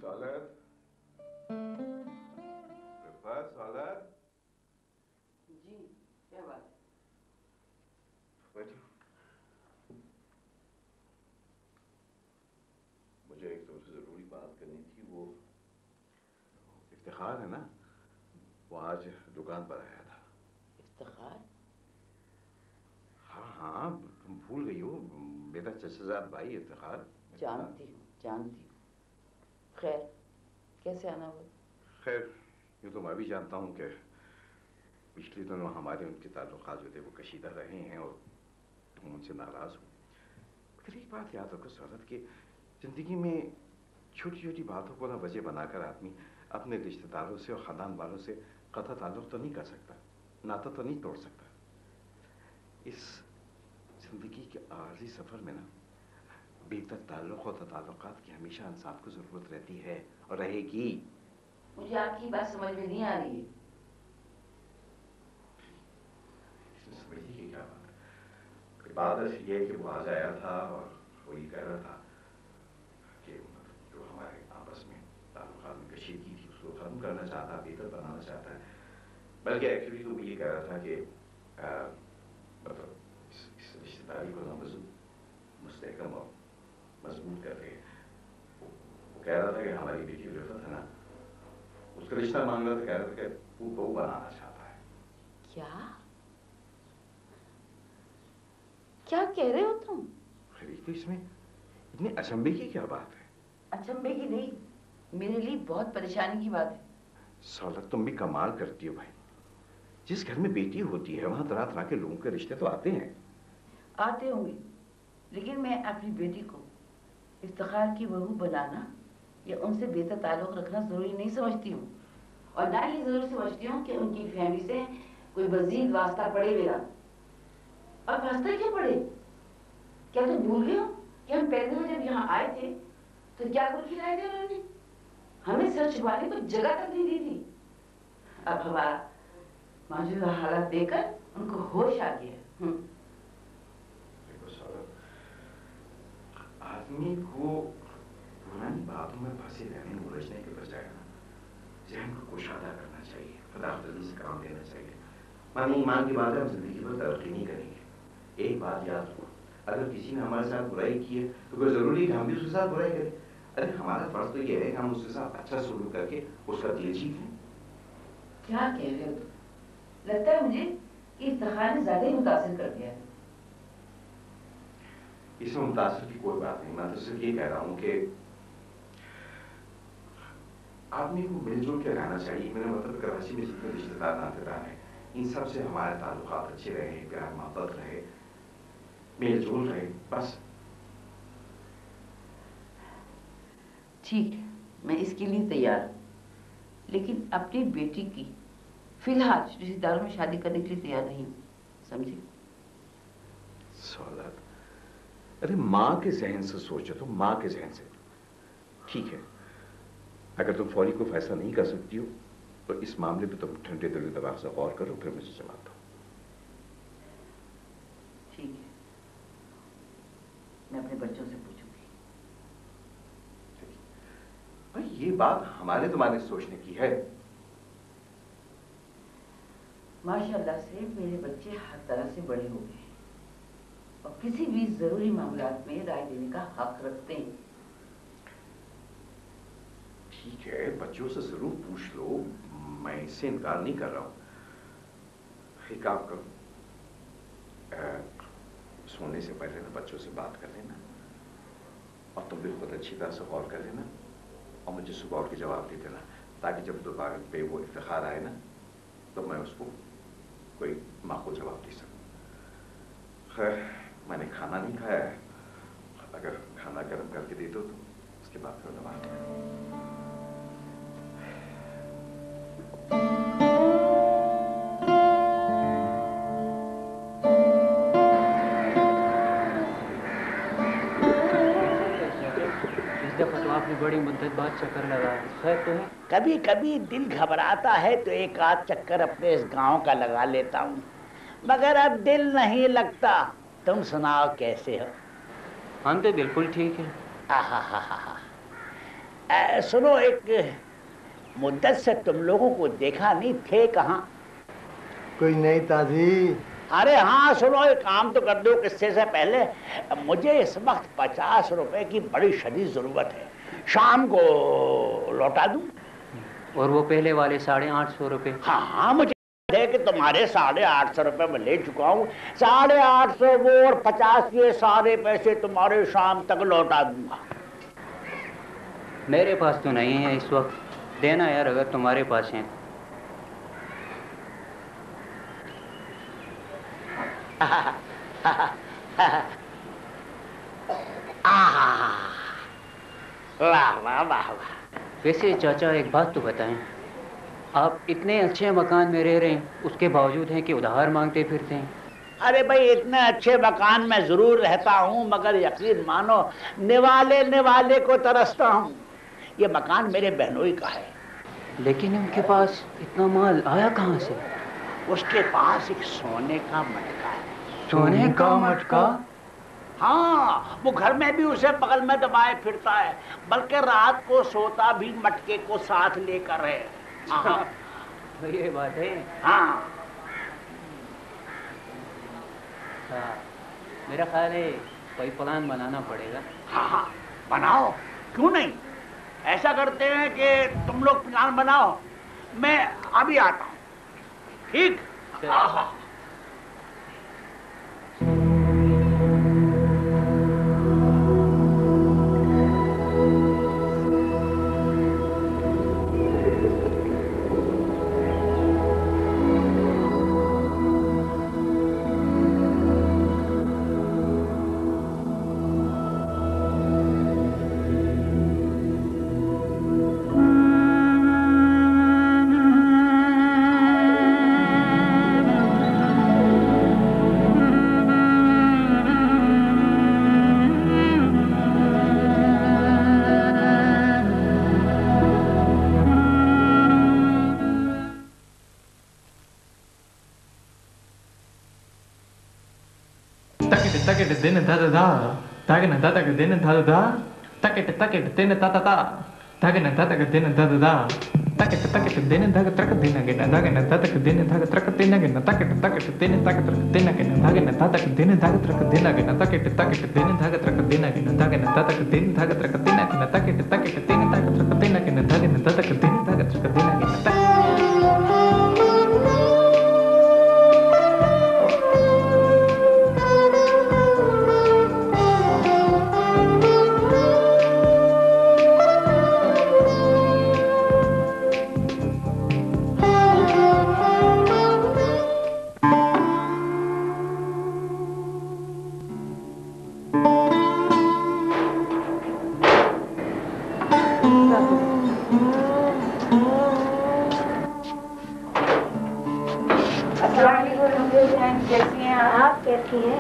सौलत, रिफात, सौलत। जी, क्या बात है? बैठो। मुझे एक तुमसे जरूरी बात करनी थी। वो इफ्तिखार है ना, वो आज दुकान पर आया था। इफ्तिखार? हाँ हाँ, तुम भूल गई हो, मेरा चचेजाद भाई इफ्तिखार। जानती हूँ, जानती हूँ। खैर, कैसे आना हुआ? खैर, ये तो मैं भी जानता हूँ कि पिछले दिनों हमारे उनके ताल्लुकात जो थे वो कशीदा रहे हैं और तुम उनसे नाराज हो। मगर एक बात याद रखो सौलत, कि जिंदगी में छोटी छोटी बातों को ना वजह बनाकर आदमी अपने रिश्तेदारों से और खानदान वालों से कतई ताल्लुक तो नहीं कर सकता, नाता तो नहीं तोड़ सकता। इस जिंदगी के आर्जी सफर में ना बेहतर ताल्लुक और ताल्लुकात की हमेशा इंसान को जरूरत रहती है और रहेगी। मुझे आपकी बात समझ में नहीं आ रही है। समझिए कि क्या बात है? बात ऐसी है कि वो आज आया था और वो ये कह रहा था कि जो हमारे आपस में ताल्लुकात में कशीदगी थी उसको खत्म करना चाहता है, बेहतर बनाना चाहता है। बल्कि एक्चुअली तो वो ये कह रहा था कि मतलब इस रिश्तेदारी को ना मुस्तहकम और मजबूत कर रहे हैं। वो कह रहा था कि हमारी बेटी रिफत है ना, उसका रिश्ता मांग रहा था, कह रहा था कि वो बहू बनाना चाहता है। क्या क्या कह रहे हो तुम? तो इसमें इतने अचंभे की क्या बात है? अचंभे की नहीं, मेरे लिए बहुत परेशानी की बात है। सौलत, तुम भी कमाल करती हो भाई। जिस घर में बेटी होती है वहां तरह तरह के लोगों के रिश्ते तो आते हैं। आते होंगे, लेकिन मैं अपनी बेटी को इफ्तिखार की बहू बनाना या उनसे बेहतर ताल्लुक रखना जरूरी नहीं समझती हूँ, और ना ही जरूर समझती हूँ कि उनकी फैमिली से कोई मजीद वास्ता पड़े मेरा। अब वास्ता क्या पड़े? क्या तुम भूल गए हो कि हम पहले दिन जब यहाँ आए थे तो क्या कुछ खिलाए थे उन्होंने? हमें सर छुपाने को जगह तक नहीं दी थी। अब हमारा मौजूदा हालत देखकर उनको होश आ गया। देखो सौरभ, आदमी को पुरानी बातों में फंसे रहने में उलझने के बजाय ना ज़हन को कुशादा करना चाहिए, खुदाबंदी से काम लेना चाहिए। मानी ईमान की बात है, हम जिंदगी भर तरक्की नहीं करेंगे। एक बात याद रखो, अगर किसी ने हमारे साथ बुराई की है तो कोई जरूरी है कि हम भी उसके साथ बुराई करें? अरे हमारा फर्ज तो ये है कि हम उसके साथ अच्छा सलूक करके उसका दिल जीत लें। क्या कह रहे हो तुम? लगता है मुझे कि इफ्तिखार ने ज्यादा ही मुतासिर कर दिया है। इसमें मुतासिर की कोई बात नहीं, मैं तो सिर्फ ये कह रहा हूँ कि आदमी को मिलजुल के रहना चाहिए। मेरा मतलब कराची में जितने रिश्तेदार नातेदार हैं इन सब से हमारे ताल्लुकात अच्छे रहे, प्यार मोहब्बत रहे, मिलजुल रहे, बस। ठीक है, मैं इसके लिए तैयार हूँ, लेकिन अपनी बेटी की फिलहाल रिश्तेदारों में शादी करने के लिए तैयार नहीं हूँ, समझे? सौलत, अरे माँ के जहन से सोचो, तो माँ के जहन से ठीक है। अगर तुम फौरी को फैसला नहीं कर सकती हो तो इस मामले पे तुम ठंडे दिल दिमाग से गौर करो, फिर मुझे जवाब दो। ठीक है, मैं अपने बच्चों से पूछूंगी। भाई ये बात हमारे तुम्हारे सोचने की है। माशाल्लाह से मेरे बच्चे हर तरह से बड़े हो गए और किसी भी जरूरी मामलात में राय देने का हक रखते हैं। ठीक है, बच्चों से जरूर पूछ लो, मैं इससे इनकार नहीं कर रहा हूं। एक काम करो, सोने से पहले ना बच्चों से बात कर लेना और तुम भी खुद अच्छी तरह से गौर कर लेना और मुझे सुबह उठ के जवाब दे देना, ताकि जब दोबारा पे वो इफ्तिखार आए ना तो मैं उसको कोई माकूल जवाब दे सकूं। खैर, मैंने खाना नहीं खाया है, अगर खाना गर्म करके दे दो तो उसके बाद फिर बात करें। आपने बड़ी मुद्दत बाद चक्कर लगाया, खैर तो है? कभी कभी दिल घबराता है तो एक आध चक्कर अपने इस गांव का लगा लेता हूँ, मगर अब दिल नहीं लगता। तुम सुनाओ कैसे हो? हम तो बिल्कुल ठीक है। सुनो, एक मुद्दत से तुम लोगों को देखा नहीं, थे कहाँ? कोई नहीं ताजी। अरे हाँ सुनो, एक काम तो कर दो किस्से से पहले। मुझे इस वक्त 50 रुपए की बड़ी शदीद जरूरत है, शाम को लौटा दूं? और वो पहले वाले 850 रुपए? हाँ, मुझे है कि तुम्हारे 850 रुपए में ले चुका हूँ। 850 वो और 50 ये सारे पैसे तुम्हारे शाम तक लौटा दूंगा। मेरे पास तो नहीं है इस वक्त, देना यार अगर तुम्हारे पास है। वैसे चाचा एक बात तो बताएं, आप इतने अच्छे मकान में रह रहे हैं, उसके बावजूद हैं कि उधार मांगते फिरते हैं। अरे भाई, इतने अच्छे मकान में जरूर रहता हूँ, मगर यकीन मानो निवाले को तरसता हूँ। ये मकान मेरे बहनोई का है। लेकिन उनके पास इतना माल आया कहाँ से? उसके पास एक सोने का मटका है। सोने का मटका? हाँ, वो घर में भी उसे बगल में दबाए फिरता है, बल्कि रात को सोता भी मटके को साथ लेकर है। हाँ, तो ये बात है। हाँ, मेरा ख्याल है कोई प्लान बनाना पड़ेगा। हाँ हाँ, बनाओ, क्यों नहीं। ऐसा करते हैं कि तुम लोग प्लान बनाओ, मैं अभी आता हूँ। ठीक? हाँ। Din da da da, tagana da da din da da da, takit din da da da, tagana da da din da da da, takit din da trak din again, tagana da da din da trak din again, takit din da trak din again, tagana da da din da trak din again, takit din da trak din again, tagana da da din da trak din again, takit din da trak din again, tagana da da din da trak din again.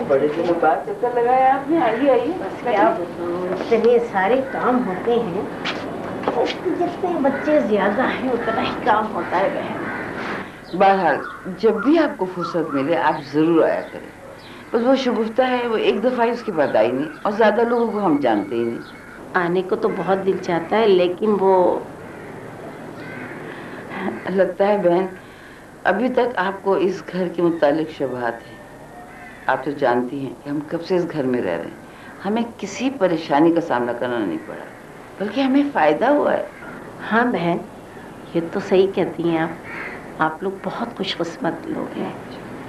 बड़े दिनों बाद चक्कर लगाया आपने। आइए आइए। बस क्या बताऊं, इतने सारे काम होते हैं, जितने बच्चे ज्यादा हैं उतना ही काम होता है बहन। बहरहाल जब भी आपको फुर्सत मिले आप जरूर आया करें। बस वो शगुफ्ता है, वो एक दफा ही उसके बाद आई नहीं, और ज्यादा लोगों को हम जानते ही नहीं। आने को तो बहुत दिल चाहता है, लेकिन वो लगता है बहन अभी तक आपको इस घर के मुतालिक शबहात है। आप तो जानती हैं कि हम कब से इस घर में रह रहे हैं, हमें किसी परेशानी का सामना करना नहीं पड़ा, बल्कि हमें फायदा हुआ है। हाँ बहन, ये तो सही कहती हैं आप लोग बहुत खुशकिस्मत लोग हैं।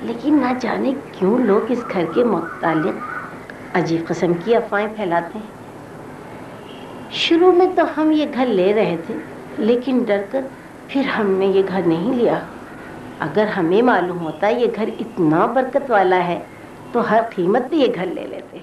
लेकिन ना जाने क्यों लोग इस घर के मुतालिक अजीब किस्म की अफवाहें फैलाते हैं। शुरू में तो हम ये घर ले रहे थे, लेकिन डर कर फिर हमने ये घर नहीं लिया। अगर हमें मालूम होता ये घर इतना बरकत वाला है तो हर कीमत पे ये घर ले लेते।